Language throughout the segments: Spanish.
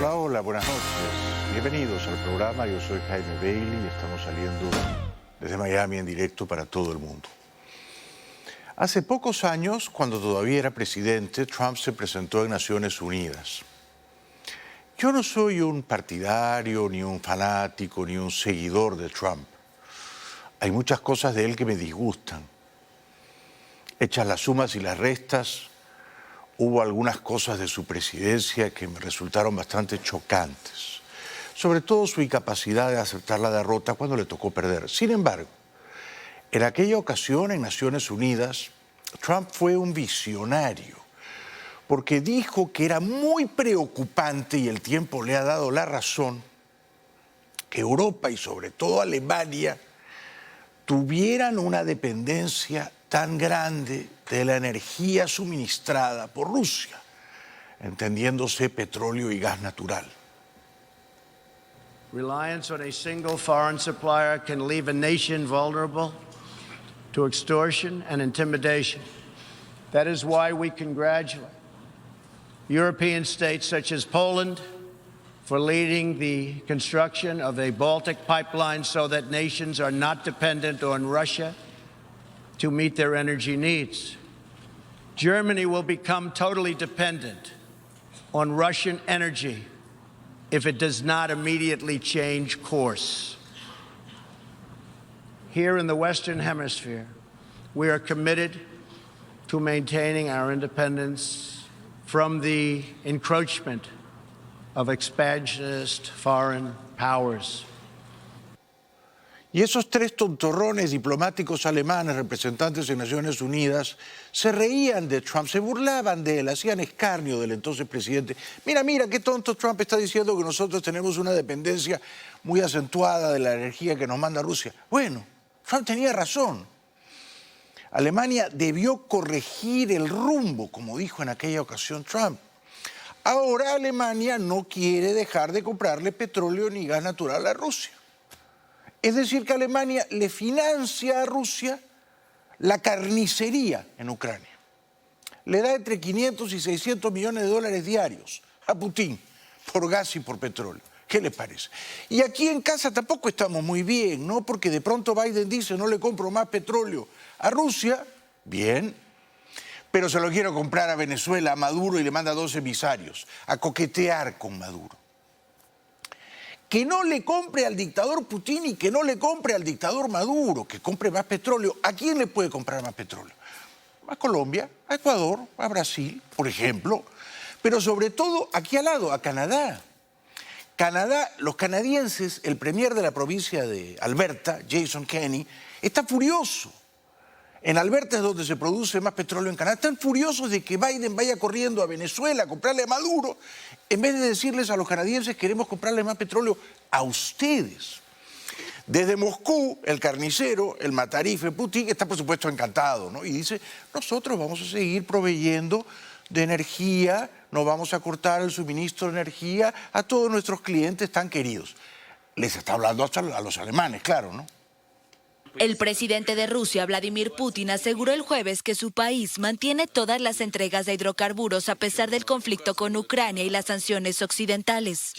Hola, hola, buenas noches. Bienvenidos al programa. Yo soy Jaime Bailey y estamos saliendo desde Miami en directo para todo el mundo. Hace pocos años, cuando todavía era presidente, Trump se presentó en Naciones Unidas. Yo no soy un partidario, ni un fanático, ni un seguidor de Trump. Hay muchas cosas de él que me disgustan. Hechas las sumas y las restas, hubo algunas cosas de su presidencia que me resultaron bastante chocantes. Sobre todo su incapacidad de aceptar la derrota cuando le tocó perder. Sin embargo, en aquella ocasión en Naciones Unidas, Trump fue un visionario, porque dijo que era muy preocupante, y el tiempo le ha dado la razón, que Europa y sobre todo Alemania tuvieran una dependencia tan grande de la energía suministrada por Rusia, entendiéndose petróleo y gas natural. Reliance on a single foreign supplier can leave a nation vulnerable to extortion and intimidation. That is why we congratulate European states such as Poland for leading the construction of a Baltic pipeline so that nations are not dependent on Russia to meet their energy needs. Germany will become totally dependent on Russian energy if it does not immediately change course. Here in the Western Hemisphere, we are committed to maintaining our independence from the encroachment of expansionist foreign powers. Y esos tres tontorrones diplomáticos alemanes, representantes en Naciones Unidas, se reían de Trump, se burlaban de él, hacían escarnio del entonces presidente. Mira, mira, qué tonto Trump está diciendo que nosotros tenemos una dependencia muy acentuada de la energía que nos manda Rusia. Bueno, Trump tenía razón. Alemania debió corregir el rumbo, como dijo en aquella ocasión Trump. Ahora Alemania no quiere dejar de comprarle petróleo ni gas natural a Rusia. Es decir, que Alemania le financia a Rusia la carnicería en Ucrania. Le da entre 500 y 600 millones de dólares diarios a Putin por gas y por petróleo. ¿Qué le parece? Y aquí en casa tampoco estamos muy bien, ¿no? Porque de pronto Biden dice, no le compro más petróleo a Rusia. Bien. Pero se lo quiero comprar a Venezuela, a Maduro, y le manda 2 emisarios a coquetear con Maduro. Que no le compre al dictador Putin y que no le compre al dictador Maduro, que compre más petróleo. ¿A quién le puede comprar más petróleo? A Colombia, a Ecuador, a Brasil, por ejemplo, pero sobre todo aquí al lado, a Canadá. Canadá, los canadienses, el premier de la provincia de Alberta, Jason Kenney, está furioso. En Alberta es donde se produce más petróleo en Canadá. Están furiosos de que Biden vaya corriendo a Venezuela a comprarle a Maduro, en vez de decirles a los canadienses, queremos comprarle más petróleo a ustedes. Desde Moscú, el carnicero, el matarife Putin, está por supuesto encantado, ¿no? Y dice, nosotros vamos a seguir proveyendo de energía, no vamos a cortar el suministro de energía a todos nuestros clientes tan queridos. Les está hablando hasta a los alemanes, claro, ¿no? El presidente de Rusia, Vladimir Putin, aseguró el jueves que su país mantiene todas las entregas de hidrocarburos a pesar del conflicto con Ucrania y las sanciones occidentales.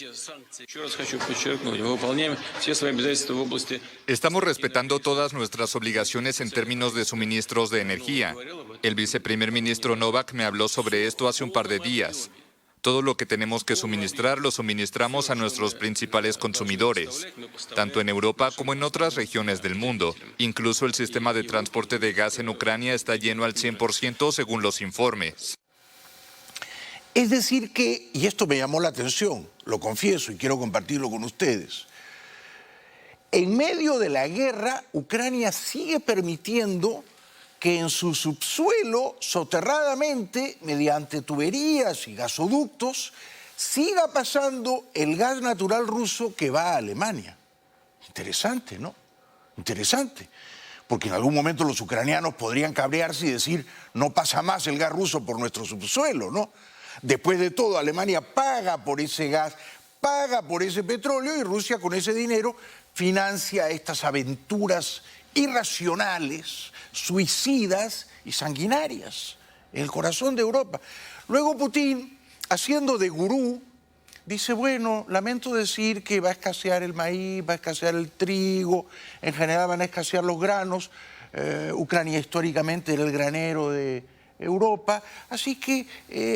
Estamos respetando todas nuestras obligaciones en términos de suministros de energía. El viceprimer ministro Novak me habló sobre esto hace un par de días. Todo lo que tenemos que suministrar lo suministramos a nuestros principales consumidores, tanto en Europa como en otras regiones del mundo. Incluso el sistema de transporte de gas en Ucrania está lleno al 100% según los informes. Es decir que, y esto me llamó la atención, lo confieso y quiero compartirlo con ustedes, en medio de la guerra, Ucrania sigue permitiendo que en su subsuelo, soterradamente, mediante tuberías y gasoductos, siga pasando el gas natural ruso que va a Alemania. Interesante, ¿no? Interesante. Porque en algún momento los ucranianos podrían cabrearse y decir, no pasa más el gas ruso por nuestro subsuelo, ¿no? Después de todo, Alemania paga por ese gas, paga por ese petróleo, y Rusia con ese dinero financia estas aventuras irracionales, suicidas y sanguinarias en el corazón de Europa. Luego Putin, haciendo de gurú, dice, bueno, lamento decir que va a escasear el maíz, va a escasear el trigo, en general van a escasear los granos. Ucrania históricamente era el granero de Europa, así que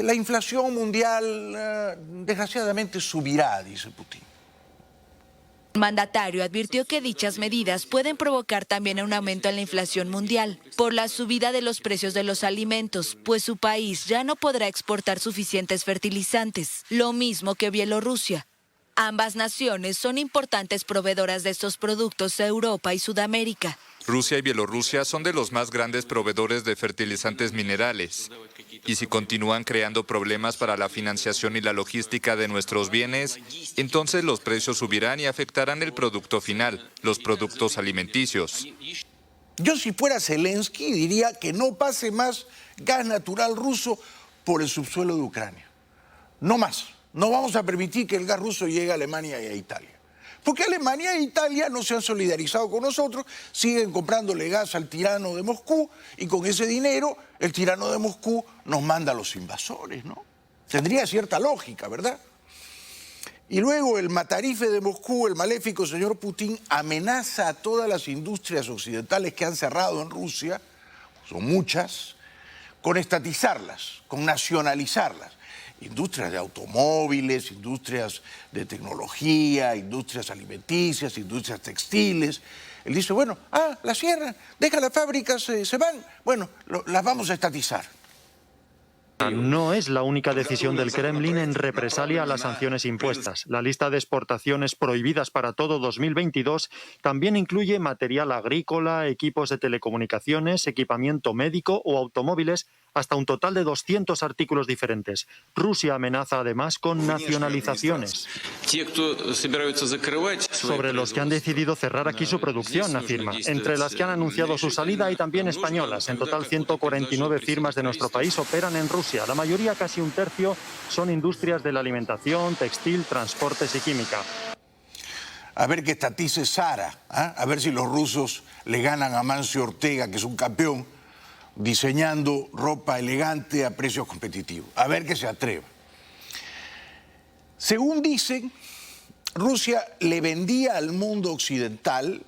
la inflación mundial desgraciadamente subirá, dice Putin. El mandatario advirtió que dichas medidas pueden provocar también un aumento en la inflación mundial por la subida de los precios de los alimentos, pues su país ya no podrá exportar suficientes fertilizantes, lo mismo que Bielorrusia. Ambas naciones son importantes proveedoras de estos productos a Europa y Sudamérica. Rusia y Bielorrusia son de los más grandes proveedores de fertilizantes minerales. Y si continúan creando problemas para la financiación y la logística de nuestros bienes, entonces los precios subirán y afectarán el producto final, los productos alimenticios. Yo, si fuera Zelensky, diría que no pase más gas natural ruso por el subsuelo de Ucrania. No más. No vamos a permitir que el gas ruso llegue a Alemania y a Italia. Porque Alemania e Italia no se han solidarizado con nosotros, siguen comprándole gas al tirano de Moscú y con ese dinero el tirano de Moscú nos manda a los invasores, ¿no? Tendría cierta lógica, ¿verdad? Y luego el matarife de Moscú, el maléfico señor Putin, amenaza a todas las industrias occidentales que han cerrado en Rusia, son muchas, con estatizarlas, con nacionalizarlas. Industrias de automóviles, industrias de tecnología, industrias alimenticias, industrias textiles. Él dice, bueno, las cierran, deja las fábricas, se van, bueno, las vamos a estatizar. No es la única decisión del Kremlin en represalia a las sanciones impuestas. La lista de exportaciones prohibidas para todo 2022 también incluye material agrícola, equipos de telecomunicaciones, equipamiento médico o automóviles, hasta un total de 200 artículos diferentes. Rusia amenaza además con nacionalizaciones sobre los que han decidido cerrar aquí su producción, afirma. Entre las que han anunciado su salida hay también españolas. En total, 149 firmas de nuestro país operan en Rusia. La mayoría, casi un tercio, son industrias de la alimentación, textil, transportes y química. A ver que estatice Zara, a ver si los rusos le ganan a Mancio Ortega, que es un campeón, diseñando ropa elegante a precios competitivos. A ver que se atreva. Según dicen, Rusia le vendía al mundo occidental,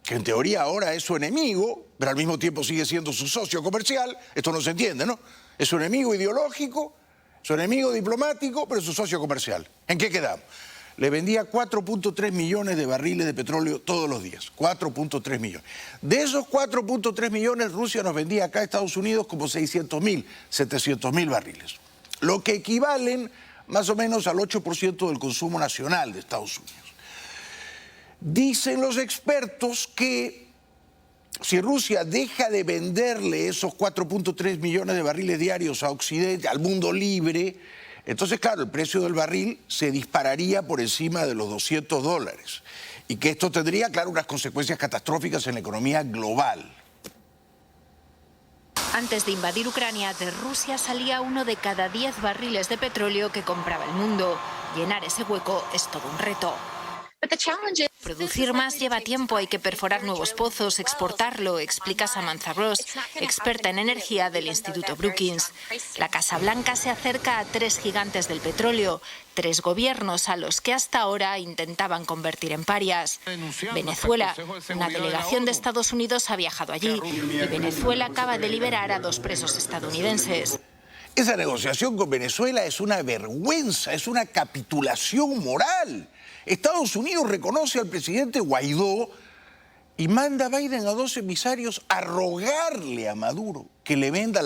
que en teoría ahora es su enemigo, pero al mismo tiempo sigue siendo su socio comercial. Esto no se entiende, ¿no? Es su enemigo ideológico, su enemigo diplomático, pero su socio comercial. ¿En qué quedamos? Le vendía 4.3 millones de barriles de petróleo todos los días. 4.3 millones. De esos 4.3 millones, Rusia nos vendía acá a Estados Unidos como 600.000, 700.000 barriles. Lo que equivalen más o menos al 8% del consumo nacional de Estados Unidos. Dicen los expertos que si Rusia deja de venderle esos 4.3 millones de barriles diarios a Occidente, al mundo libre, entonces, claro, el precio del barril se dispararía por encima de los $200 y que esto tendría, claro, unas consecuencias catastróficas en la economía global. Antes de invadir Ucrania, de Rusia salía 1 de cada 10 barriles de petróleo que compraba el mundo. Llenar ese hueco es todo un reto. Producir más lleva tiempo, hay que perforar nuevos pozos, exportarlo, explica Samantha Ross, experta en energía del Instituto Brookings. La Casa Blanca se acerca a 3 gigantes del petróleo, 3 gobiernos a los que hasta ahora intentaban convertir en parias. Venezuela, una delegación de Estados Unidos ha viajado allí y Venezuela acaba de liberar a 2 presos estadounidenses. Esa negociación con Venezuela es una vergüenza, es una capitulación moral. Estados Unidos reconoce al presidente Guaidó y manda a Biden a 2 emisarios a rogarle a Maduro que le venda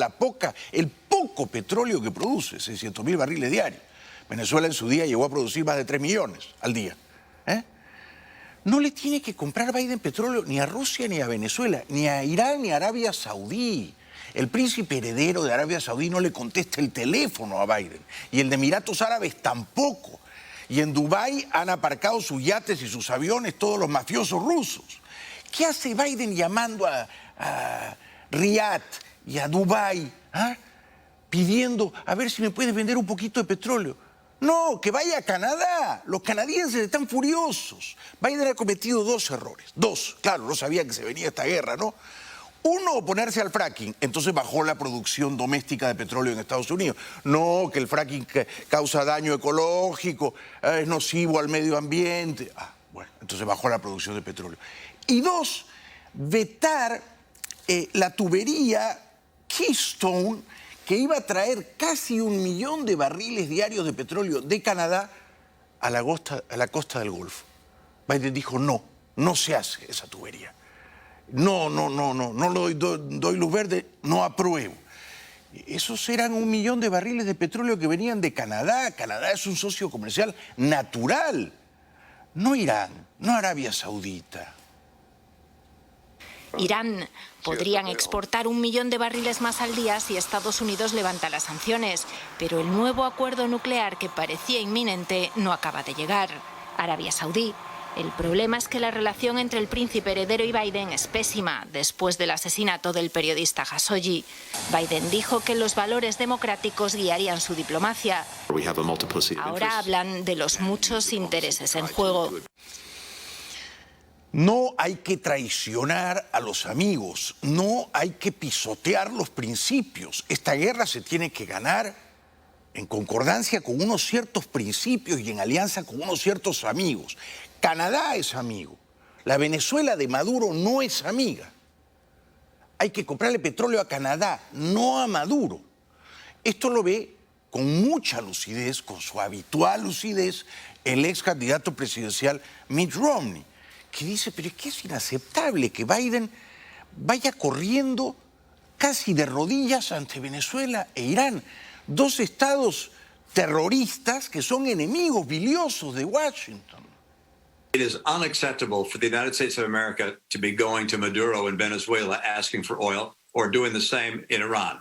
el poco petróleo que produce, 600.000 barriles diarios. Venezuela en su día llegó a producir más de 3 millones al día. No le tiene que comprar Biden petróleo ni a Rusia ni a Venezuela, ni a Irán ni a Arabia Saudí. El príncipe heredero de Arabia Saudí no le contesta el teléfono a Biden y el de Emiratos Árabes tampoco. Y en Dubái han aparcado sus yates y sus aviones todos los mafiosos rusos. ¿Qué hace Biden llamando a Riyadh y a Dubái pidiendo a ver si me puedes vender un poquito de petróleo? No, que vaya a Canadá. Los canadienses están furiosos. Biden ha cometido 2 errores. 2, claro, no sabía que se venía esta guerra, ¿no? Uno, oponerse al fracking, entonces bajó la producción doméstica de petróleo en Estados Unidos. No, que el fracking causa daño ecológico, es nocivo al medio ambiente. Bueno, entonces bajó la producción de petróleo. Y dos, vetar la tubería Keystone, que iba a traer casi 1 millón de barriles diarios de petróleo de Canadá a la costa del Golfo. Biden dijo no se hace esa tubería. No doy luz verde, no apruebo. Esos eran 1 millón de barriles de petróleo que venían de Canadá. Canadá es un socio comercial natural. No Irán, no Arabia Saudita. Irán podrían exportar 1 millón de barriles más al día si Estados Unidos levanta las sanciones, pero el nuevo acuerdo nuclear que parecía inminente no acaba de llegar. Arabia Saudí. El problema es que la relación entre el príncipe heredero y Biden es pésima después del asesinato del periodista Khashoggi. Biden dijo que los valores democráticos guiarían su diplomacia. Ahora hablan de los muchos intereses en juego. No hay que traicionar a los amigos, no hay que pisotear los principios. Esta guerra se tiene que ganar en concordancia con unos ciertos principios y en alianza con unos ciertos amigos. Canadá es amigo, la Venezuela de Maduro no es amiga. Hay que comprarle petróleo a Canadá, no a Maduro. Esto lo ve con mucha lucidez, con su habitual lucidez, el ex candidato presidencial Mitt Romney, que dice, pero es que es inaceptable que Biden vaya corriendo casi de rodillas ante Venezuela e Irán, dos estados terroristas que son enemigos biliosos de Washington. It is unacceptable for the United States of America to be going to Maduro in Venezuela asking for oil or doing the same in Iran.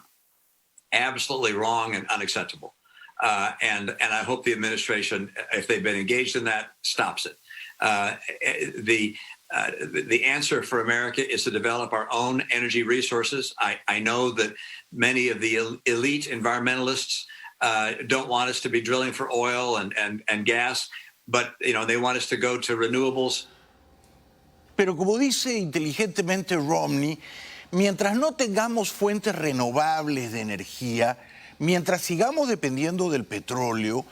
Absolutely wrong and unacceptable. And I hope the administration, if they've been engaged in that, stops it. The answer for America is to develop our own energy resources. I know that many of the elite environmentalists don't want us to be drilling for oil and gas, but they want us to go to renewables. Pero como dice inteligentemente Romney, mientras no tengamos fuentes renovables de energía, mientras sigamos dependiendo del petróleo,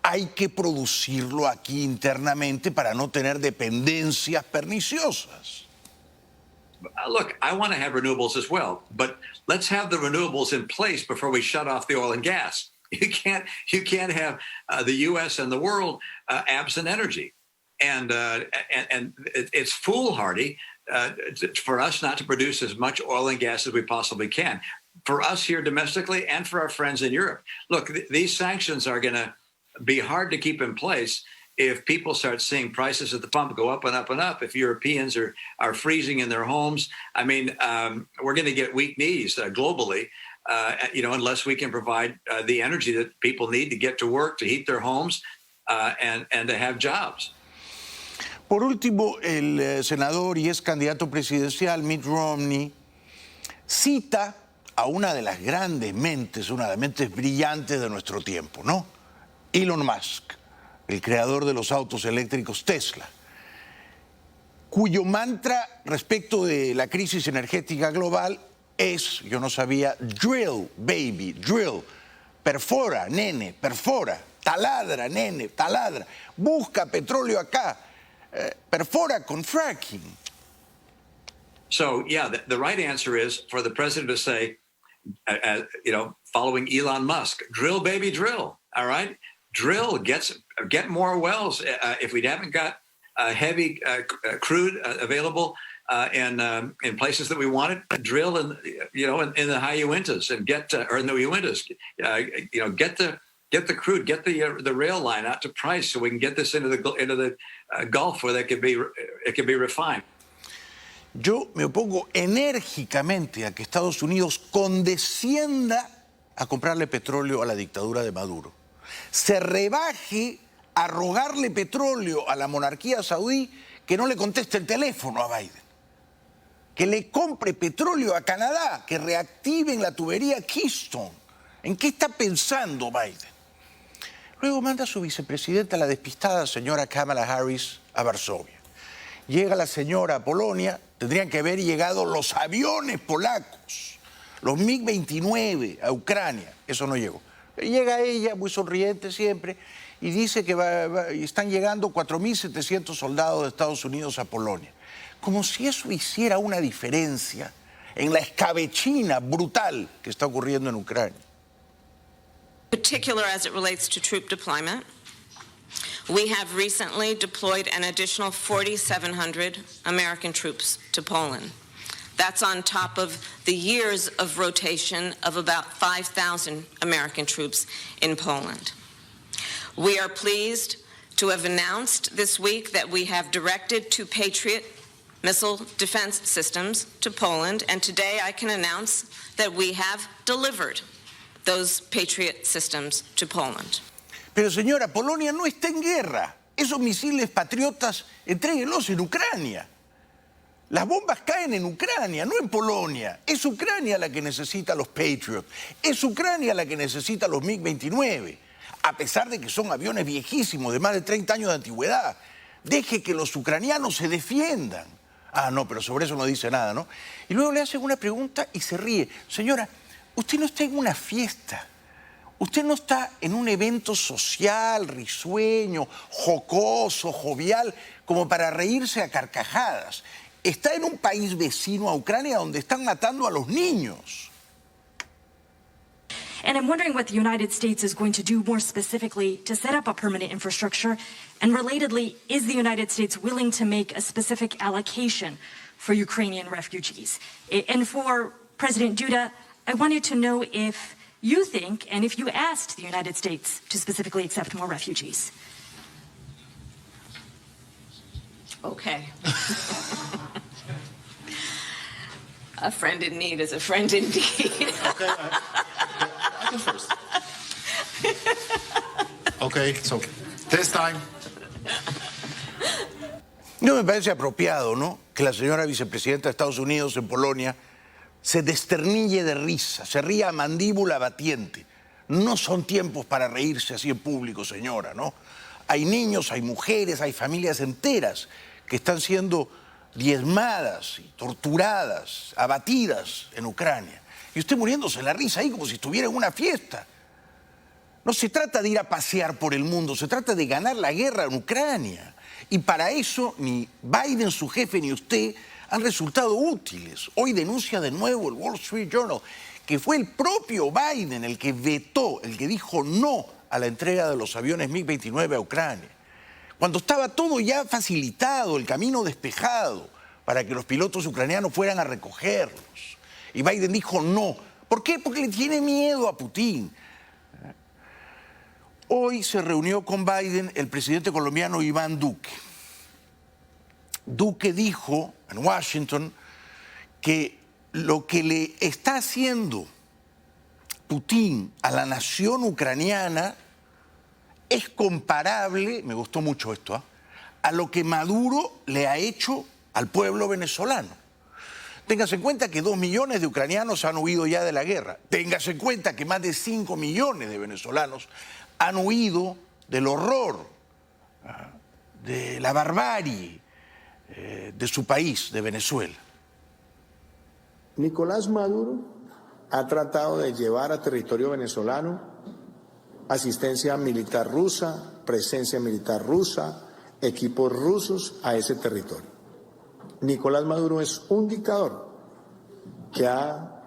hay que producirlo aquí internamente para no tener dependencias perniciosas. Look, I want to have renewables as well, but let's have the renewables in place before we shut off the oil and gas. You can't have the U.S. and the world absent energy, and it's foolhardy for us not to produce as much oil and gas as we possibly can. For us here domestically and for our friends in Europe. Look, these sanctions are going to be hard to keep in place if people start seeing prices at the pump go up and up and up. If Europeans are freezing in their homes, I mean, we're going to get weak knees globally, unless we can provide the energy that people need to get to work, to heat their homes, and to have jobs. Por último, el senador y ex candidato presidencial Mitt Romney cita a una de las grandes mentes, una de las mentes brillantes de nuestro tiempo, ¿no? Elon Musk, el creador de los autos eléctricos Tesla, cuyo mantra respecto de la crisis energética global es, yo no sabía, drill, baby, drill, perfora, nene, perfora, taladra, nene, taladra, busca petróleo acá, perfora con fracking. So, yeah, the right answer is for the president to say, following Elon Musk, drill, baby, drill, all right? Drill, get more wells. If we haven't got heavy crude available in places that we want it, drill in the high Uintas and or in the Uintas, get the crude, get the rail line out to Price so we can get this into the Gulf where it can be refined. Yo me opongo enérgicamente a que Estados Unidos condescienda a comprarle petróleo a la dictadura de Maduro. Se rebaje a rogarle petróleo a la monarquía saudí que no le conteste el teléfono a Biden. Que le compre petróleo a Canadá, que reactiven la tubería Keystone. ¿En qué está pensando Biden? Luego manda a su vicepresidenta, la despistada señora Kamala Harris, a Varsovia. Llega la señora a Polonia, tendrían que haber llegado los aviones polacos, los MiG-29 a Ucrania, eso no llegó. Llega ella, muy sonriente siempre, y dice que están llegando 4.700 soldados de Estados Unidos a Polonia. Como si eso hiciera una diferencia en la escabechina brutal que está ocurriendo en Ucrania. Particular as it relates to troop deployment, we have recently deployed an additional 4,700 American troops to Poland. That's on top of the years of rotation of about 5,000 American troops in Poland. We are pleased to have announced this week that we have directed 2 Patriot missile defense systems to Poland, and today I can announce that we have delivered those Patriot systems to Poland. Pero señora, Polonia no está en guerra. Esos misiles patriotas, entréguenlos en Ucrania. Las bombas caen en Ucrania, no en Polonia. Es Ucrania la que necesita los Patriot. Es Ucrania la que necesita los MiG-29. A pesar de que son aviones viejísimos, de más de 30 años de antigüedad. Deje que los ucranianos se defiendan. Ah, no, pero sobre eso no dice nada, ¿no? Y luego le hacen una pregunta y se ríe. Señora, usted no está en una fiesta. Usted no está en un evento social, risueño, jocoso, jovial, como para reírse a carcajadas. Está en un país vecino a Ucrania donde están matando a los niños. And I'm wondering what the United States is going to do more specifically to set up a permanent infrastructure. And relatedly, is the United States willing to make a specific allocation for Ukrainian refugees? And for President Duda, I wanted to know if you think, and if you asked the United States to specifically accept more refugees. Okay. A friend in need is a friend indeed. Okay, I can first. Okay, so this time. No me parece apropiado, ¿no?, que la señora vicepresidenta de Estados Unidos en Polonia se desternille de risa, se ría a mandíbula batiente. No son tiempos para reírse así en público, señora, ¿no? Hay niños, hay mujeres, hay familias enteras que están siendo diezmadas, y torturadas, abatidas en Ucrania. Y usted muriéndose la risa ahí como si estuviera en una fiesta. No se trata de ir a pasear por el mundo, se trata de ganar la guerra en Ucrania. Y para eso ni Biden, su jefe, ni usted han resultado útiles. Hoy denuncia de nuevo el Wall Street Journal que fue el propio Biden el que vetó, el que dijo no a la entrega de los aviones MiG-29 a Ucrania. Cuando estaba todo ya facilitado, el camino despejado para que los pilotos ucranianos fueran a recogerlos. Y Biden dijo no. ¿Por qué? Porque le tiene miedo a Putin. Hoy se reunió con Biden el presidente colombiano Iván Duque. Duque dijo en Washington que lo que le está haciendo Putin a la nación ucraniana es comparable, me gustó mucho esto, a lo que Maduro le ha hecho al pueblo venezolano. Téngase en cuenta que 2 millones de ucranianos han huido ya de la guerra. Téngase en cuenta que más de 5 millones de venezolanos han huido del horror, de la barbarie de su país, de Venezuela. Nicolás Maduro ha tratado de llevar a territorio venezolano asistencia militar rusa, presencia militar rusa, equipos rusos a ese territorio. Nicolás Maduro es un dictador que ha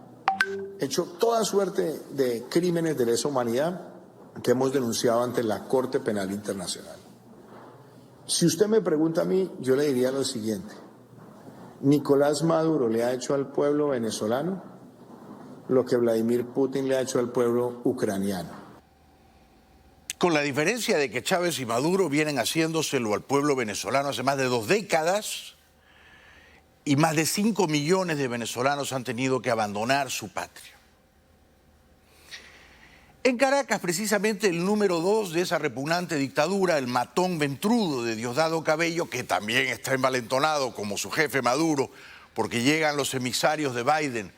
hecho toda suerte de crímenes de lesa humanidad que hemos denunciado ante la Corte Penal Internacional. Si usted me pregunta a mí, yo le diría lo siguiente. Nicolás Maduro le ha hecho al pueblo venezolano lo que Vladimir Putin le ha hecho al pueblo ucraniano. Con la diferencia de que Chávez y Maduro vienen haciéndoselo al pueblo venezolano hace más de 2 décadas y más de 5 millones de venezolanos han tenido que abandonar su patria. En Caracas, precisamente, el número 2 de esa repugnante dictadura, el matón ventrudo de Diosdado Cabello, que también está envalentonado como su jefe Maduro, porque llegan los emisarios de Biden,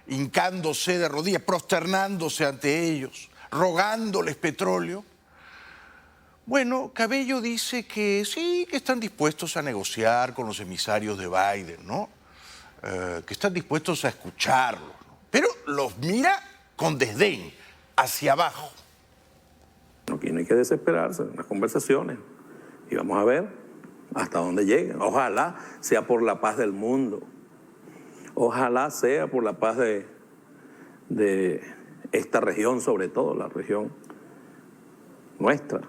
hincándose de rodillas, prosternándose ante ellos, rogándoles petróleo, Bueno, Cabello dice que sí, que están dispuestos a negociar con los emisarios de Biden, ¿no? Que están dispuestos a escucharlos, ¿no? Pero los mira con desdén, hacia abajo. Aquí no hay que desesperarse en las conversaciones y vamos a ver hasta dónde llegan. Ojalá sea por la paz del mundo, ojalá sea por la paz de esta región, sobre todo la región nuestra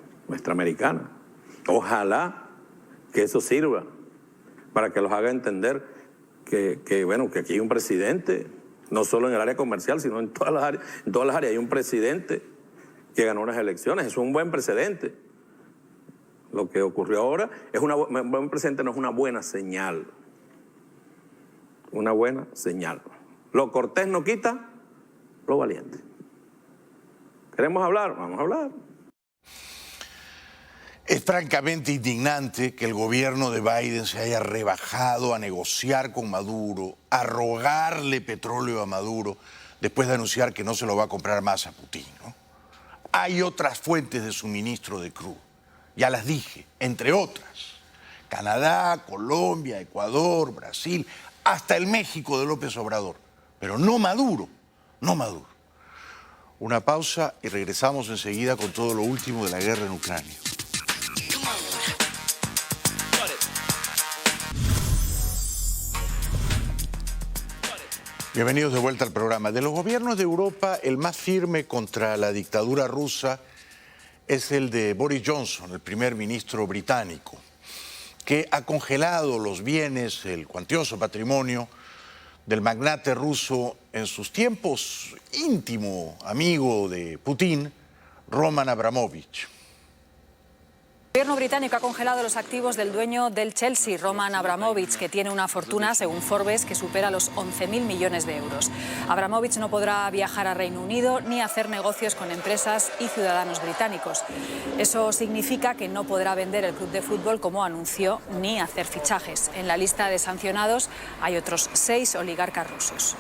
americana. Ojalá que eso sirva para que los haga entender que bueno, que aquí hay un presidente, no solo en el área comercial, sino en todas las áreas hay un presidente que ganó unas elecciones. Es un buen precedente. Lo que ocurrió ahora es un buen precedente, no es una buena señal. Una buena señal. Lo cortés no quita lo valiente. ¿Queremos hablar? Vamos a hablar. Es francamente indignante que el gobierno de Biden se haya rebajado a negociar con Maduro, a rogarle petróleo a Maduro, después de anunciar que no se lo va a comprar más a Putin, ¿no? Hay otras fuentes de suministro de crudo, ya las dije, entre otras. Canadá, Colombia, Ecuador, Brasil, hasta el México de López Obrador. Pero no Maduro, no Maduro. Una pausa y regresamos enseguida con todo lo último de la guerra en Ucrania. Bienvenidos de vuelta al programa. De los gobiernos de Europa, el más firme contra la dictadura rusa es el de Boris Johnson, el primer ministro británico, que ha congelado los bienes, el cuantioso patrimonio del magnate ruso en sus tiempos íntimo amigo de Putin, Roman Abramovich. El gobierno británico ha congelado los activos del dueño del Chelsea, Roman Abramovich, que tiene una fortuna, según Forbes, que supera los 11.000 millones de euros. Abramovich no podrá viajar a Reino Unido ni hacer negocios con empresas y ciudadanos británicos. Eso significa que no podrá vender el club de fútbol como anunció ni hacer fichajes. En la lista de sancionados hay otros 6 oligarcas rusos.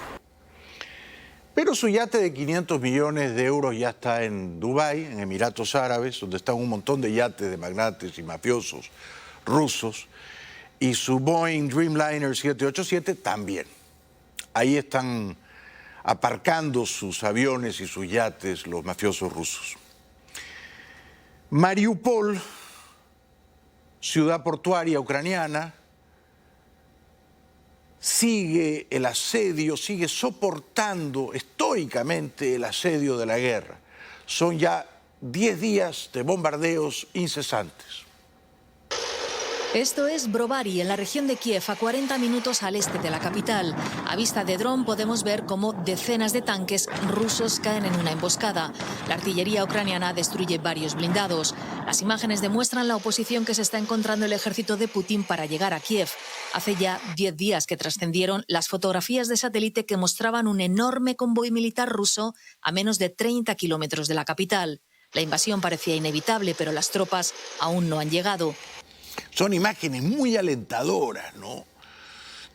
Pero su yate de 500 millones de euros ya está en Dubái, en Emiratos Árabes, donde están un montón de yates de magnates y mafiosos rusos. Y su Boeing Dreamliner 787 también. Ahí están aparcando sus aviones y sus yates los mafiosos rusos. Mariupol, ciudad portuaria ucraniana, sigue el asedio, sigue soportando estoicamente el asedio de la guerra. Son ya 10 días de bombardeos incesantes. Esto es Brovary, en la región de Kiev, a 40 minutos al este de la capital. A vista de dron podemos ver cómo decenas de tanques rusos caen en una emboscada. La artillería ucraniana destruye varios blindados. Las imágenes demuestran la oposición que se está encontrando el ejército de Putin para llegar a Kiev. Hace ya 10 días que trascendieron las fotografías de satélite que mostraban un enorme convoy militar ruso a menos de 30 kilómetros de la capital. La invasión parecía inevitable, pero las tropas aún no han llegado. Son imágenes muy alentadoras, ¿no?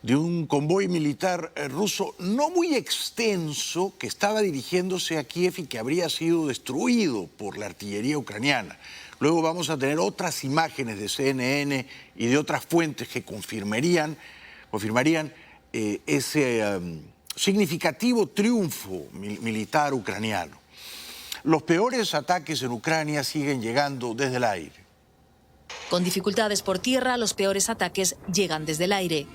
De un convoy militar ruso no muy extenso que estaba dirigiéndose a Kiev y que habría sido destruido por la artillería ucraniana. Luego vamos a tener otras imágenes de CNN y de otras fuentes que confirmarían ese significativo triunfo militar ucraniano. Los peores ataques en Ucrania siguen llegando desde el aire. Con dificultades por tierra, los peores ataques llegan desde el aire,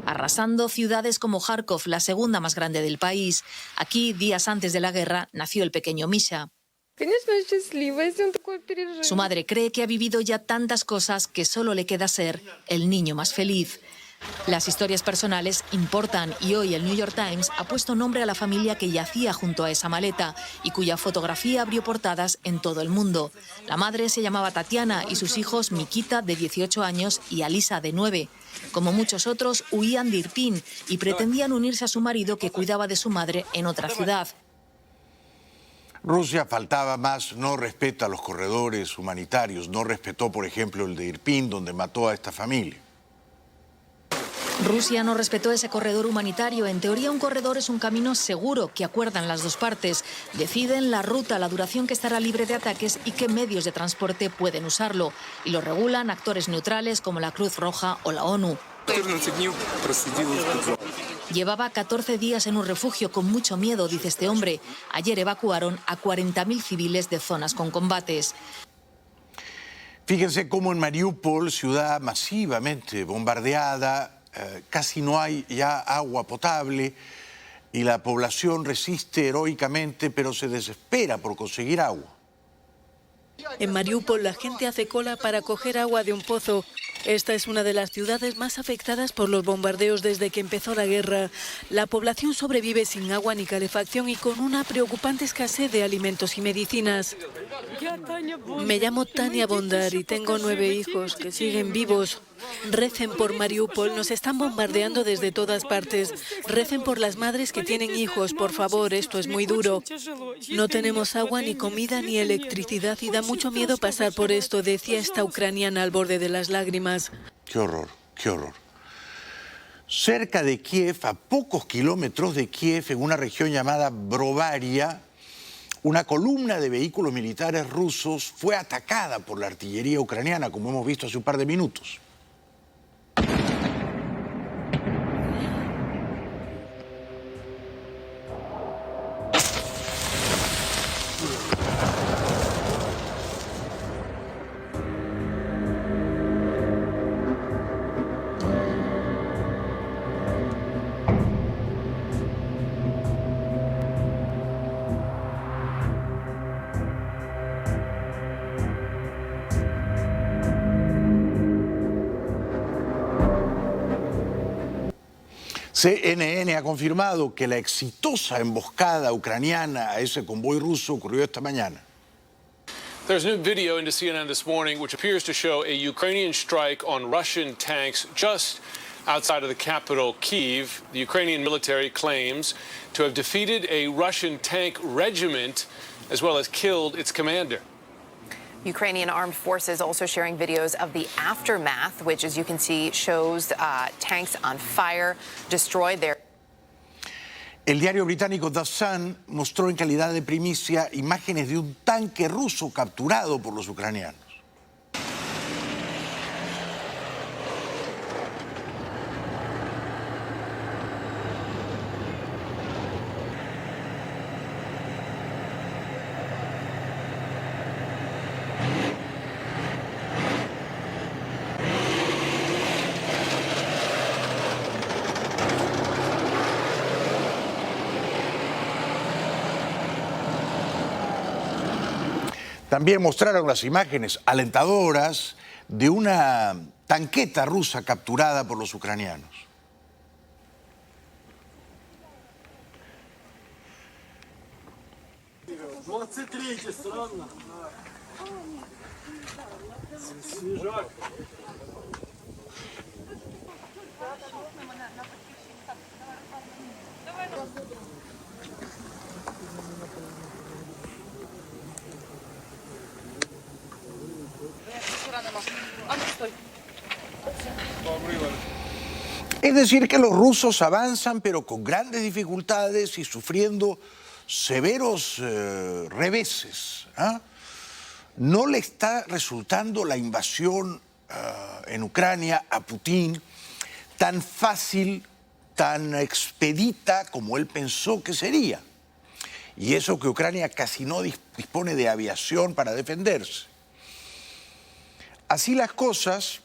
arrasando ciudades como Kharkov, la segunda más grande del país. Aquí, días antes de la guerra, nació el pequeño Misha. Su madre cree que ha vivido ya tantas cosas que solo le queda ser el niño más feliz. Las historias personales importan y hoy el New York Times ha puesto nombre a la familia que yacía junto a esa maleta y cuya fotografía abrió portadas en todo el mundo. La madre se llamaba Tatiana y sus hijos Mikita, de 18 años, y Alisa, de 9. Como muchos otros, huían de Irpin y pretendían unirse a su marido, que cuidaba de su madre en otra ciudad. Rusia, faltaba más, no respeta los corredores humanitarios, no respetó, por ejemplo, el de Irpin, donde mató a esta familia. Rusia no respetó ese corredor humanitario. En teoría, un corredor es un camino seguro que acuerdan las dos partes. Deciden la ruta, la duración que estará libre de ataques y qué medios de transporte pueden usarlo. Y lo regulan actores neutrales como la Cruz Roja o la ONU. Llevaba 14 días en un refugio con mucho miedo, dice este hombre. Ayer evacuaron a 40.000 civiles de zonas con combates. Fíjense cómo en Mariupol, ciudad masivamente bombardeada, casi no hay ya agua potable y la población resiste heroicamente, pero se desespera por conseguir agua. En Mariupol la gente hace cola para coger agua de un pozo. Esta es una de las ciudades más afectadas por los bombardeos desde que empezó la guerra. La población sobrevive sin agua ni calefacción y con una preocupante escasez de alimentos y medicinas. Me llamo Tania Bondar y tengo 9 hijos que siguen vivos. Recen por Mariupol, nos están bombardeando desde todas partes. Recen por las madres que tienen hijos, por favor, esto es muy duro. No tenemos agua, ni comida, ni electricidad y da mucho miedo pasar por esto, decía esta ucraniana al borde de las lágrimas. Qué horror, qué horror. Cerca de Kiev, a pocos kilómetros de Kiev, en una región llamada Brovary, una columna de vehículos militares rusos fue atacada por la artillería ucraniana, como hemos visto hace un par de minutos. CNN ha confirmado que la exitosa emboscada ucraniana a ese convoy ruso ocurrió esta mañana. There's new video into CNN this morning which appears to show a Ukrainian strike on Russian tanks just outside of the capital, Kyiv. The Ukrainian military claims to have defeated a Russian tank regiment as well as killed its commander. Ukrainian armed forces also sharing videos of the aftermath, which, as you can see, shows tanks on fire, destroyed there. El diario británico The Sun mostró en calidad de primicia imágenes de un tanque ruso capturado por los ucranianos. También mostraron las imágenes alentadoras de una tanqueta rusa capturada por los ucranianos. Es decir, que los rusos avanzan, pero con grandes dificultades y sufriendo severos reveses. No le está resultando la invasión en Ucrania a Putin tan fácil, tan expedita como él pensó que sería. Y eso que Ucrania casi no dispone de aviación para defenderse. Así las cosas,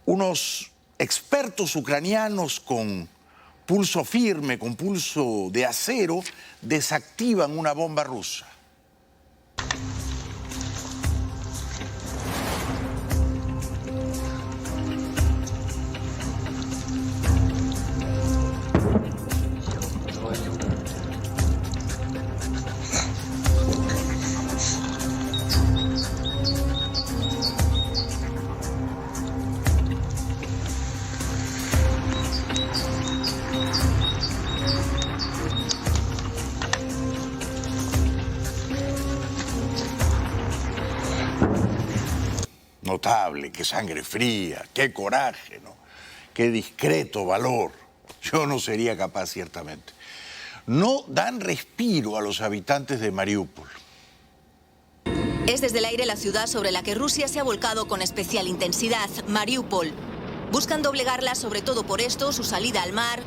unos expertos ucranianos con pulso firme, con pulso de acero, desactivan una bomba rusa. Notable, qué sangre fría, qué coraje, ¿no? Qué discreto valor. Yo no sería capaz, ciertamente. No dan respiro a los habitantes de Mariupol. Es desde el aire la ciudad sobre la que Rusia se ha volcado con especial intensidad, Mariupol. Buscan doblegarla, sobre todo por esto, su salida al mar.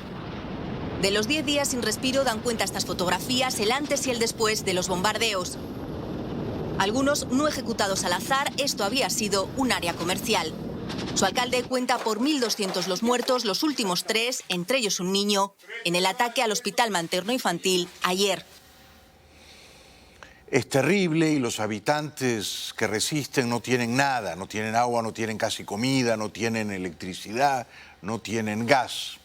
De los 10 días sin respiro dan cuenta estas fotografías, el antes y el después de los bombardeos. Algunos no ejecutados al azar, esto había sido un área comercial. Su alcalde cuenta por 1.200 los muertos, los últimos 3, entre ellos un niño, en el ataque al hospital materno-infantil ayer. Es terrible y los habitantes que resisten no tienen nada, no tienen agua, no tienen casi comida, no tienen electricidad, no tienen gas.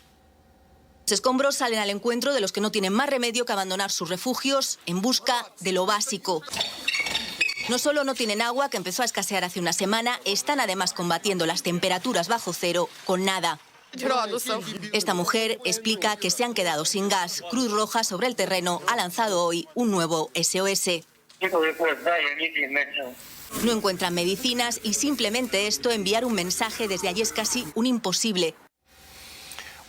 Los escombros salen al encuentro de los que no tienen más remedio que abandonar sus refugios en busca de lo básico. No solo no tienen agua, que empezó a escasear hace una semana, están además combatiendo las temperaturas bajo cero con nada. Esta mujer explica que se han quedado sin gas. Cruz Roja sobre el terreno ha lanzado hoy un nuevo SOS. No encuentran medicinas y simplemente esto, enviar un mensaje desde allí, es casi un imposible.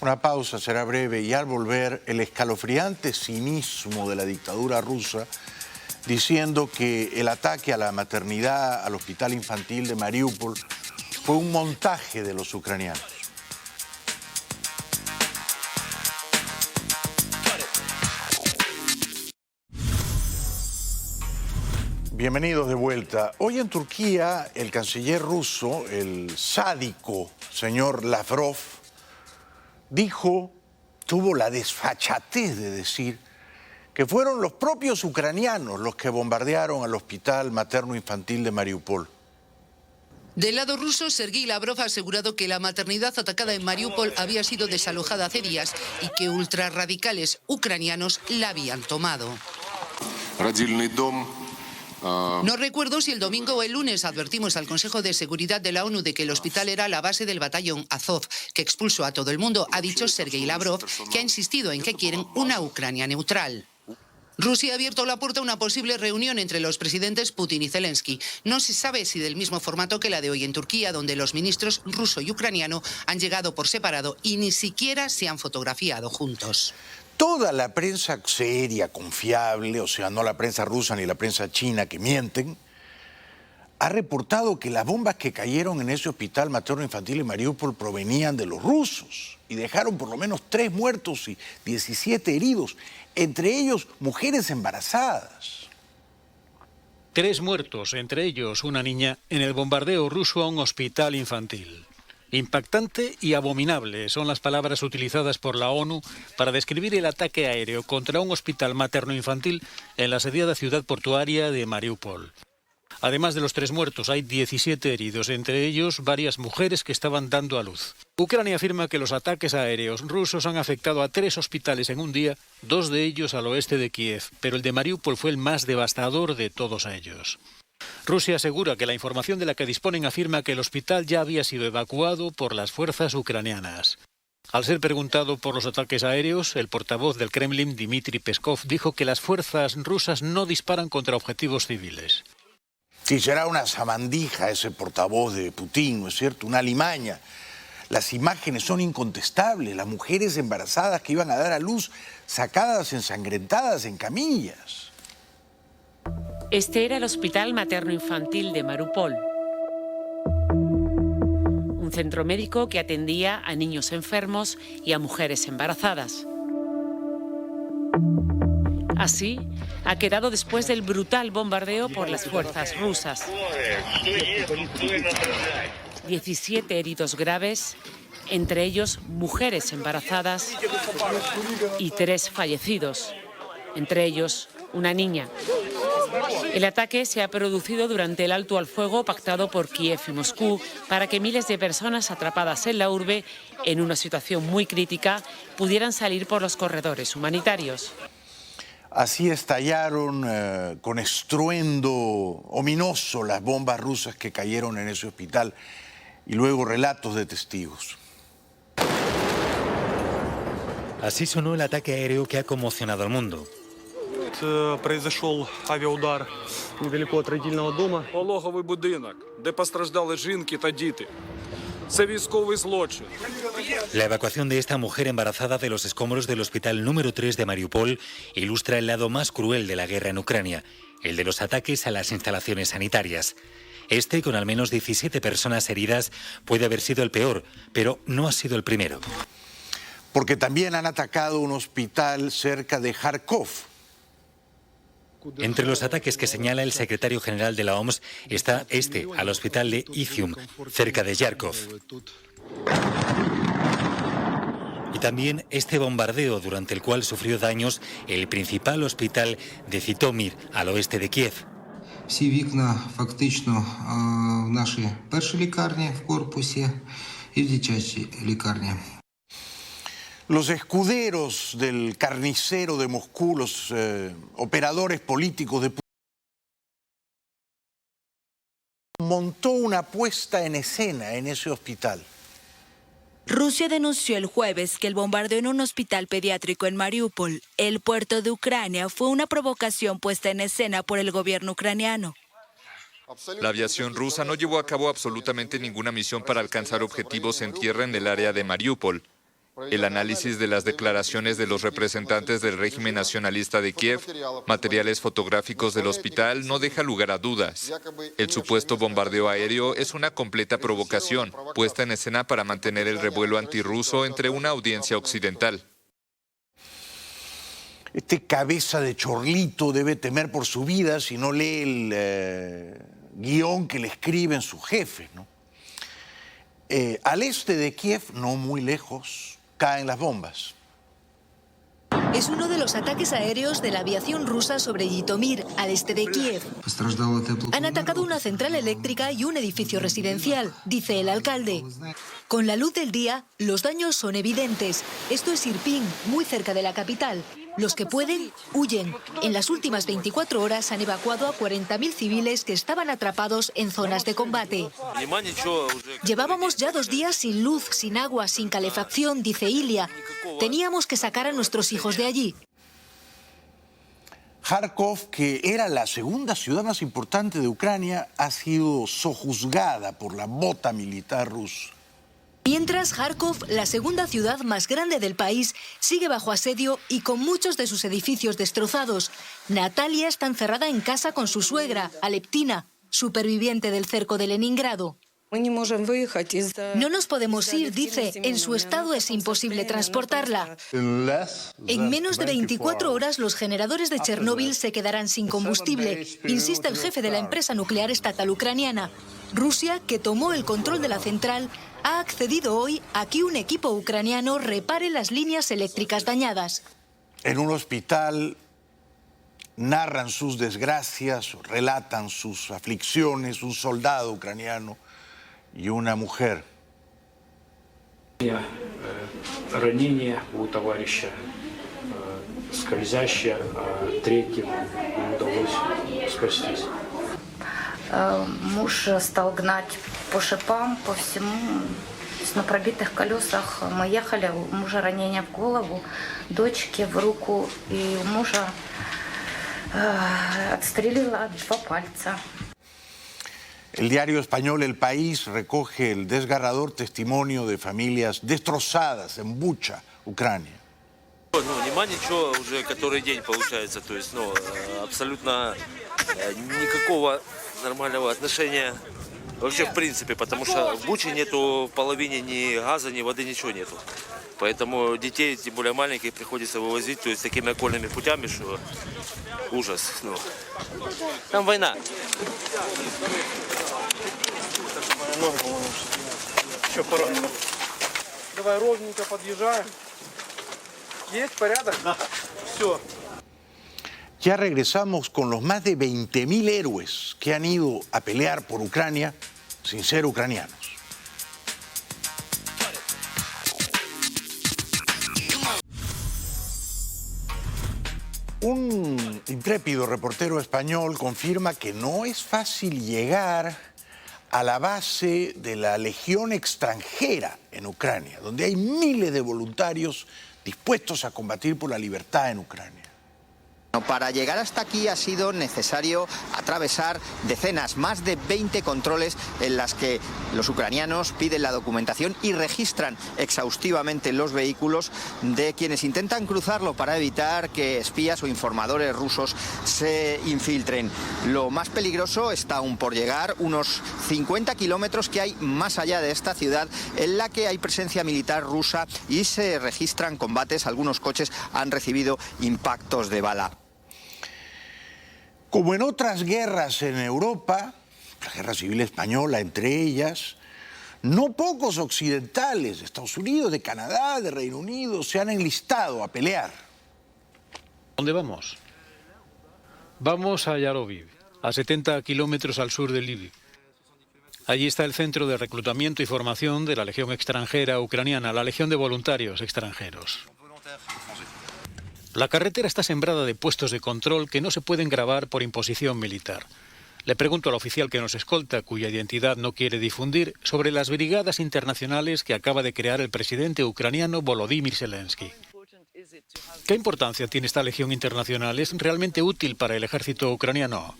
Una pausa, será breve, y al volver el escalofriante cinismo de la dictadura rusa diciendo que el ataque a la maternidad, al hospital infantil de Mariupol, fue un montaje de los ucranianos. Bienvenidos de vuelta. Hoy en Turquía, el canciller ruso, el sádico señor Lavrov, tuvo la desfachatez de decir que fueron los propios ucranianos los que bombardearon al hospital materno-infantil de Mariupol. Del lado ruso, Sergei Lavrov ha asegurado que la maternidad atacada en Mariupol había sido desalojada hace días y que ultrarradicales ucranianos la habían tomado. No recuerdo si el domingo o el lunes advertimos al Consejo de Seguridad de la ONU de que el hospital era la base del batallón Azov, que expulsó a todo el mundo, ha dicho Sergei Lavrov, que ha insistido en que quieren una Ucrania neutral. Rusia ha abierto la puerta a una posible reunión entre los presidentes Putin y Zelensky. No se sabe si del mismo formato que la de hoy en Turquía, donde los ministros ruso y ucraniano han llegado por separado y ni siquiera se han fotografiado juntos. Toda la prensa seria, confiable, o sea, no la prensa rusa ni la prensa china que mienten, ha reportado que las bombas que cayeron en ese hospital materno-infantil en Mariupol provenían de los rusos y dejaron por lo menos 3 muertos y 17 heridos, entre ellos mujeres embarazadas. 3 muertos, entre ellos una niña, en el bombardeo ruso a un hospital infantil. Impactante y abominable son las palabras utilizadas por la ONU para describir el ataque aéreo contra un hospital materno-infantil en la asediada ciudad portuaria de Mariupol. Además de los 3 muertos, hay 17 heridos, entre ellos varias mujeres que estaban dando a luz. Ucrania afirma que los ataques aéreos rusos han afectado a 3 hospitales en un día, 2 de ellos al oeste de Kiev, pero el de Mariupol fue el más devastador de todos ellos. Rusia asegura que la información de la que disponen afirma que el hospital ya había sido evacuado por las fuerzas ucranianas. Al ser preguntado por los ataques aéreos, el portavoz del Kremlin, Dmitry Peskov, dijo que las fuerzas rusas no disparan contra objetivos civiles. Sí, será una sabandija ese portavoz de Putin, ¿no es cierto? Una alimaña. Las imágenes son incontestables, las mujeres embarazadas que iban a dar a luz, sacadas ensangrentadas en camillas. Este era el Hospital Materno-Infantil de Mariupol, un centro médico que atendía a niños enfermos y a mujeres embarazadas. Así ha quedado después del brutal bombardeo por las fuerzas rusas. 17 heridos graves, entre ellos mujeres embarazadas, y 3 fallecidos, entre ellos una niña. El ataque se ha producido durante el alto al fuego pactado por Kiev y Moscú para que miles de personas atrapadas en la urbe, en una situación muy crítica, pudieran salir por los corredores humanitarios. Así estallaron con estruendo ominoso las bombas rusas que cayeron en ese hospital y luego relatos de testigos. Así sonó el ataque aéreo que ha conmocionado al mundo. Произошел авіаудар недалеко від родильного дому. Пологовий будинок, де постраждали жінки та діти. Це військовий злочин. La evacuación de esta mujer embarazada de los escombros del hospital número 3 de Mariupol ilustra el lado más cruel de la guerra en Ucrania, el de los ataques a las instalaciones sanitarias. Este, con al menos 17 personas heridas, puede haber sido el peor, pero no ha sido el primero. Porque también han atacado un hospital cerca de Kharkov. Entre los ataques que señala el secretario general de la OMS está este, al hospital de Izium, cerca de Yarkov. Y también este bombardeo durante el cual sufrió daños el principal hospital de Zitomir, al oeste de Kiev. Всі вікна фактично в нашій першій лікарні в корпусі і в дитячій лікарні. Los escuderos del carnicero de Moscú, los operadores políticos de Putin, montó una puesta en escena en ese hospital. Rusia denunció el jueves que el bombardeo en un hospital pediátrico en Mariupol, el puerto de Ucrania, fue una provocación puesta en escena por el gobierno ucraniano. La aviación rusa no llevó a cabo absolutamente ninguna misión para alcanzar objetivos en tierra en el área de Mariupol. El análisis de las declaraciones de los representantes del régimen nacionalista de Kiev, materiales fotográficos del hospital, no deja lugar a dudas. El supuesto bombardeo aéreo es una completa provocación, puesta en escena para mantener el revuelo antirruso entre una audiencia occidental. Este cabeza de chorlito debe temer por su vida si no lee el guión que le escriben sus jefes, ¿no? Al este de Kiev, no muy lejos, caen las bombas. Es uno de los ataques aéreos de la aviación rusa sobre Jitomir, al este de Kiev. Han atacado una central eléctrica y un edificio residencial, dice el alcalde. Con la luz del día, los daños son evidentes. Esto es Irpin, muy cerca de la capital. Los que pueden, huyen. En las últimas 24 horas han evacuado a 40.000 civiles que estaban atrapados en zonas de combate. Llevábamos ya 2 días sin luz, sin agua, sin calefacción, dice Ilya. Teníamos que sacar a nuestros hijos de allí. Kharkov, que era la segunda ciudad más importante de Ucrania, ha sido sojuzgada por la bota militar rusa. Mientras, Kharkov, la segunda ciudad más grande del país, sigue bajo asedio y con muchos de sus edificios destrozados. Natalia está encerrada en casa con su suegra, Aleptina, superviviente del cerco de Leningrado. No nos podemos ir, dice. En su estado es imposible transportarla. En menos de 24 horas los generadores de Chernóbil se quedarán sin combustible, insiste el jefe de la empresa nuclear estatal ucraniana. Rusia, que tomó el control de la central, ha accedido hoy a que un equipo ucraniano repare las líneas eléctricas dañadas. En un hospital narran sus desgracias, relatan sus aflicciones, un soldado ucraniano y una mujer. Ранение у товарища скользящее, а третьему удалось спастись. Муж стал гнать по шипам, по всему, на пробитых колесах. Мы ехали, у мужа ранение в голову, дочке в руку, и у мужа отстрелила 2 пальца. El diario español El País recoge el desgarrador testimonio de familias destrozadas en Bucha, Ucrania. Нема ничего уже который день получается, то есть, абсолютно никакого нормального отношения вообще в принципе, потому что в Буче нету в половине ни газа, ни воды, ничего нету. Поэтому детей, тем более маленьких, приходится вывозить, то есть такими окольными путями, что ужас. Там война. Еще порядок. Давай ровненько подъезжаем. ¿Есть порядок? Да. Все. Ya regresamos con los más de 20.000 héroes que han ido a pelear por Ucrania sin ser ucranianos. Un intrépido reportero español confirma que no es fácil llegar a la base de la Legión extranjera en Ucrania, donde hay miles de voluntarios dispuestos a combatir por la libertad en Ucrania. Para llegar hasta aquí ha sido necesario atravesar decenas, más de 20 controles en las que los ucranianos piden la documentación y registran exhaustivamente los vehículos de quienes intentan cruzarlo para evitar que espías o informadores rusos se infiltren. Lo más peligroso está aún por llegar, unos 50 kilómetros que hay más allá de esta ciudad, en la que hay presencia militar rusa y se registran combates. Algunos coches han recibido impactos de bala. Como en otras guerras en Europa, la Guerra Civil Española entre ellas, no pocos occidentales, de Estados Unidos, de Canadá, de Reino Unido, se han enlistado a pelear. ¿Dónde vamos? Vamos a Yaroviv, a 70 kilómetros al sur de Lviv. Allí está el centro de reclutamiento y formación de la Legión extranjera ucraniana, la Legión de Voluntarios Extranjeros. La carretera está sembrada de puestos de control que no se pueden grabar por imposición militar. Le pregunto al oficial que nos escolta, cuya identidad no quiere difundir, sobre las brigadas internacionales que acaba de crear el presidente ucraniano Volodymyr Zelensky. ¿Qué importancia tiene esta legión internacional? ¿Es realmente útil para el ejército ucraniano?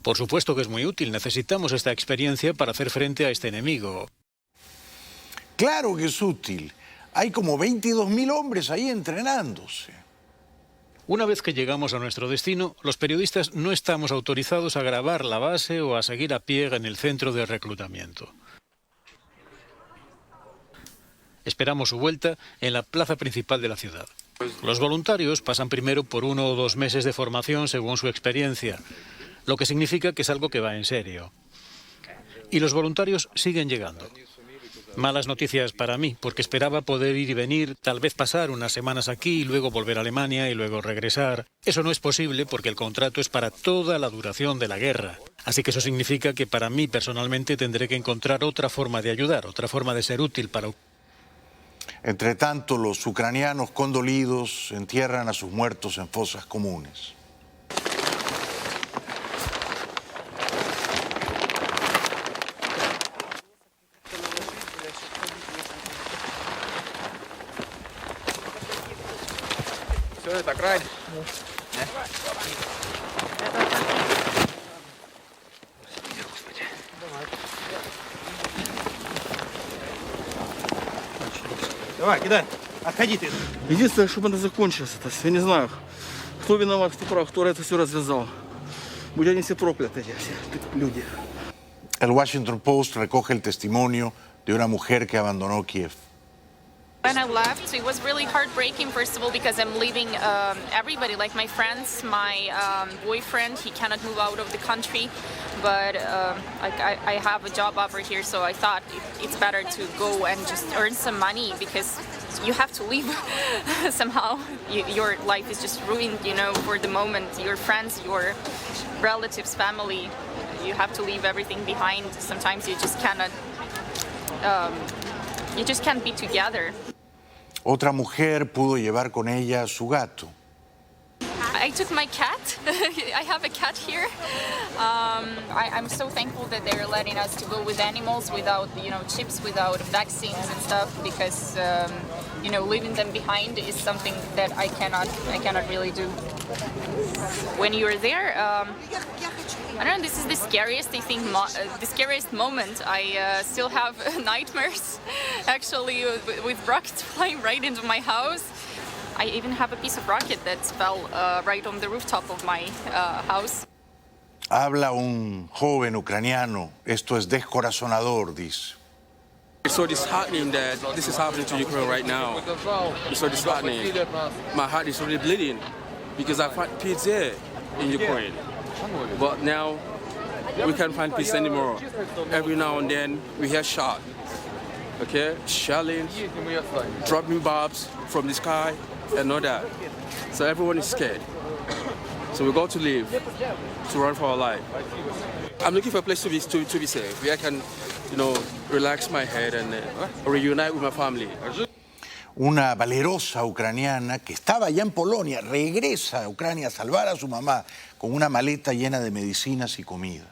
Por supuesto que es muy útil. Necesitamos esta experiencia para hacer frente a este enemigo. Claro que es útil. Hay como 22.000 hombres ahí entrenándose. Una vez que llegamos a nuestro destino, los periodistas no estamos autorizados a grabar la base o a seguir a pie en el centro de reclutamiento. Esperamos su vuelta en la plaza principal de la ciudad. Los voluntarios pasan primero por 1 o 2 meses de formación según su experiencia, lo que significa que es algo que va en serio. Y los voluntarios siguen llegando. Malas noticias para mí, porque esperaba poder ir y venir, tal vez pasar unas semanas aquí y luego volver a Alemania y luego regresar. Eso no es posible porque el contrato es para toda la duración de la guerra. Así que eso significa que para mí personalmente tendré que encontrar otra forma de ayudar, otra forma de ser útil para... Entre tanto, los ucranianos condolidos entierran a sus muertos en fosas comunes. Давай, кидай. Отходи ты. Единственное, чтобы это закончилось, я не знаю, кто виноват, кто прав, кто это все развязал. Будь они все прокляты, эти все люди. El Washington Post recoge el testimonio de una mujer que abandonó Kiev. When I left, it was really heartbreaking, first of all, because I'm leaving everybody, like my friends, my boyfriend, he cannot move out of the country, but I have a job offer here, so I thought it's better to go and just earn some money, because you have to leave somehow. Your life is just ruined, you know, for the moment. Your friends, your relatives, family, you have to leave everything behind. Sometimes you just cannot, you just can't be together. Otra mujer pudo llevar con ella a su gato. I took my cat. I have a cat here. I'm so thankful that they're letting us to go with animals without, you know, chips, without vaccines and stuff, because, you know, leaving them behind is something that I cannot really do. When you're there, I don't know, this is the scariest, I think, the scariest moment. I still have nightmares, actually, with rockets flying right into my house. I even have a piece of rocket that fell right on the rooftop of my house. Habla un joven ucraniano. Esto es descorazonador, dice. It's so disheartening that this is happening to Ukraine right now. It's so disheartening. My heart is really bleeding because I find peace there in Ukraine. But now we can't find peace anymore. Every now and then we hear shots, okay, shelling, dropping bombs from the sky, and all that. So everyone is scared. So we got to leave to run for our life. I'm looking for a place to be safe, where I can, you know, relax my head and reunite with my family. Una valerosa ucraniana que estaba ya en Polonia regresa a Ucrania a salvar a su mamá con una maleta llena de medicinas y comida.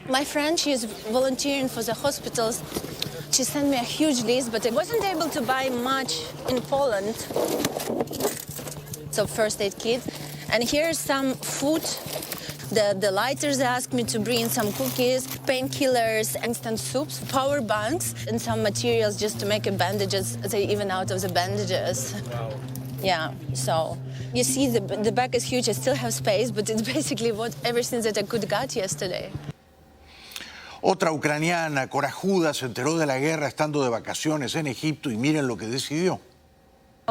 My friend, she is volunteering for the hospitals. She sent me a huge list, but I wasn't able to buy much in Poland. So first aid kit. And here's some food. The lighters asked me to bring some cookies, painkillers, instant soups, power banks, and some materials just to make bandages, even out of the bandages. Wow. Yeah, so you see the bag is huge. I still have space, but it's basically everything that I could get yesterday. Otra ucraniana corajuda se enteró de la guerra estando de vacaciones en Egipto y miren lo que decidió.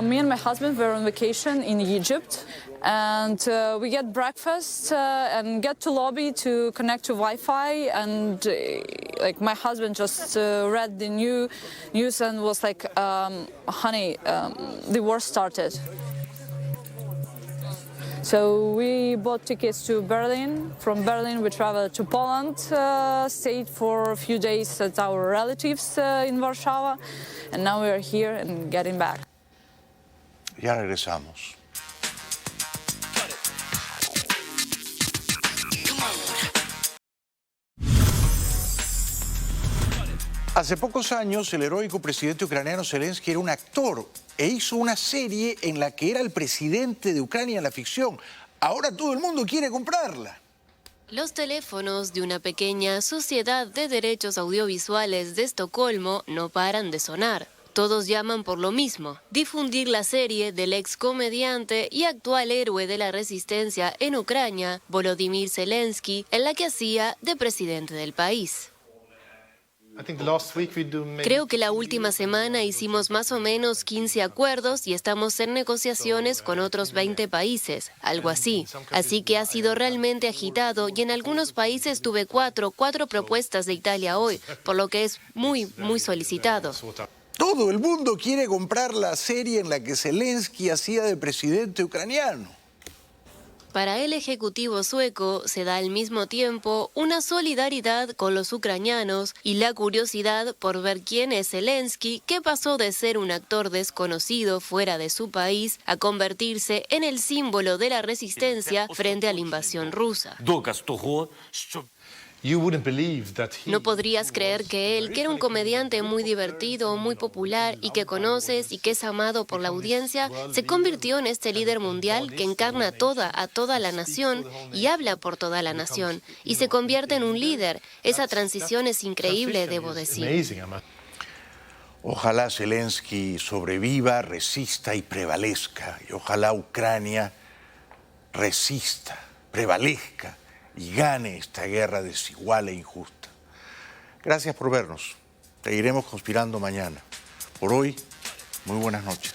Me and my husband were on vacation in Egypt, and we get breakfast and get to lobby to connect to Wi-Fi, and like my husband just read the news and was like, honey, the war started. So we bought tickets to Berlin. From Berlin we traveled to Poland, stayed for a few days at our relatives in Warsaw, and now we are here and getting back. Ya regresamos. Hace pocos años, el heroico presidente ucraniano Zelensky era un actor e hizo una serie en la que era el presidente de Ucrania en la ficción. Ahora todo el mundo quiere comprarla. Los teléfonos de una pequeña sociedad de derechos audiovisuales de Estocolmo no paran de sonar. Todos llaman por lo mismo, difundir la serie del ex comediante y actual héroe de la resistencia en Ucrania, Volodymyr Zelensky, en la que hacía de presidente del país. Creo que la última semana hicimos más o menos 15 acuerdos y estamos en negociaciones con otros 20 países, algo así. Así que ha sido realmente agitado y en algunos países tuve cuatro propuestas de Italia hoy, por lo que es muy solicitado. Todo el mundo quiere comprar la serie en la que Zelensky hacía de presidente ucraniano. Para el ejecutivo sueco se da al mismo tiempo una solidaridad con los ucranianos y la curiosidad por ver quién es Zelensky, que pasó de ser un actor desconocido fuera de su país a convertirse en el símbolo de la resistencia frente a la invasión rusa. No podrías creer que él, que era un comediante muy divertido, muy popular y que conoces y que es amado por la audiencia, se convirtió en este líder mundial que encarna a toda la nación y habla por toda la nación y se convierte en un líder. Esa transición es increíble, debo decir. Ojalá Zelensky sobreviva, resista y prevalezca. Y ojalá Ucrania resista, prevalezca y gane esta guerra desigual e injusta. Gracias por vernos. Seguiremos conspirando mañana. Por hoy, muy buenas noches.